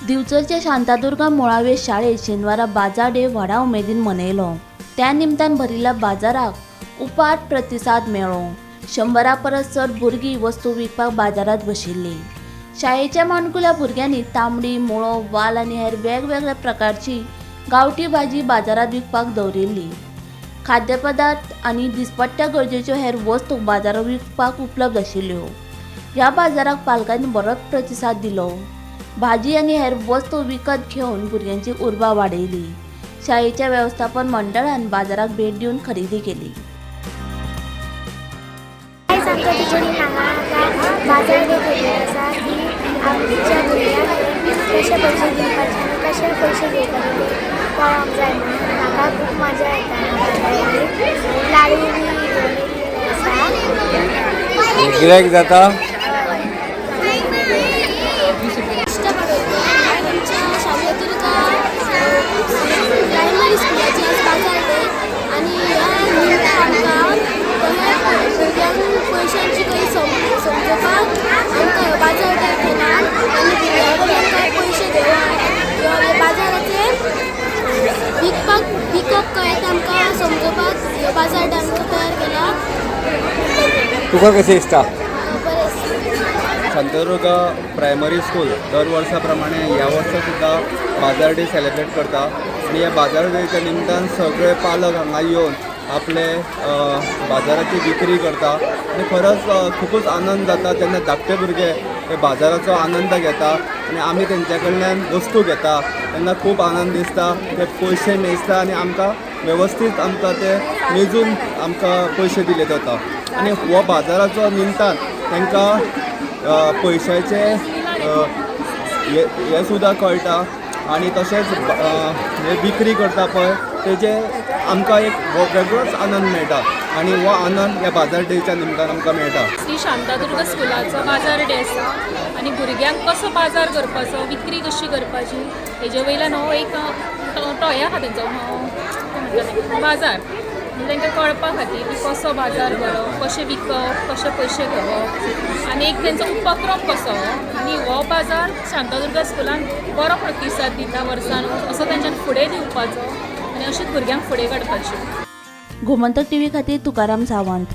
दिवचलच्या शांतादुर्गा मुळावे शाळेत शेनवारा बाजार डे व्हडा उमेदीन मनयलो। त्या निमतान भरिल्ल्या बाजाराक उपाट प्रतिसाद मेळ्ळो। 100 परस चड भुरगीं वस्तू विकपाक बाजारात बशिल्लीं। शाळेच्या माणकुल्या भुरग्यांनी तांबडी, मुळो, वाल आनी हेर वेगवेगळ्या प्रकारची गांवठी भाजी बाजारात विकपाक दवरिल्ली। खाद्यपदार्थ आनी दिसपट्ट्या गरजेच्यो हेर वस्तू बाजारात विकपाक उपलब्ध आशिल्ल्यो। ह्या बाजाराक पालकांनी बरोच प्रतिसाद दिलो। भाजी आनी हेर वस्तू विकत घेवन भुरग्यांची उर्बा वाडयली। शाळेच्या वेवस्थापन मंडळान बाजाराक भेट दिवन खरेदी केली। आमच्या टिचरीन हांगा बाजार डे केल्लो आसा की आमच्या भुरग्यांक कशे पयशे दिवपाचे आनी कशे पयशे घेवपाचे कळोंक जाय म्हणून म्हाका खूब मजा येता। लाडू बी घेवन आसा। गिरायक जाता प्रायमरी स्कुलाची बाजार डे आनी ह्या निमतान आमकां भुरग्यांक पयशांची काही समजोवपाक आमकां बाजार डे केला आनी भुरग्यांक पयशे घेवन बाजाराचे विकप कळटा आमकां समजोवपाक ह्यो बाजार डे आमकां तयार केला। तुका कशें दिसता? शांतादुर्गा प्रायमरी स्कूल दर वर्सा प्रमाणे ह्या वर्सा सुद्दां बाजार डे सेलिब्रेट करता आनी ह्या बाजार डेच्या निमतान सगळे पालक हांगा येवन आपले बाजाराची विक्री करता आनी खरंच खूबच आनंद जाता जेन्ना धाकटे भुरगे हे बाजाराचो आनंद घेता आनी आमी तेंच्या कडल्यान वस्तू घेता तेन्ना खूब आनंद दिसता। ते पयशे मेजता आनी आमकां वेवस्थीत आमकां ते मेजून आमकां पयशे दिले वता आनी हो बाजाराचो निमतान तांकां पयशाचे हे सुद्दां कळटा आनी तशेंच हे विक्री करता पळय तेजे आमकां एक वेगळोच आनंद मेळटा आनी हो आनंद ह्या बाजार डेच्या निमतान आमकां मेळटा। श्री शांतादुर्गा स्कुलाचो बाजार डे आसा आनी भुरग्यांक कसो बाजार करपाचो, विक्री कशी करपाची हेजे वयल्यान हो एक टोया हा तेंचो बाजार तांकां कळपा खातीर की कसो बाजार करप, कशें विकप, कशे पयशे घेवप आनी एक तेंचो उपक्रम कसो आनी हो बाजार शांतादुर्गा स्कुलान बरो प्रतिसाद दिता वर्सान असो तेंच्यान फुडें दिवपाचो आनी अशीच भुरग्यांक फुडें काडपाची। गोमंतक टीव्ही खातीर तुकाराम सावंत।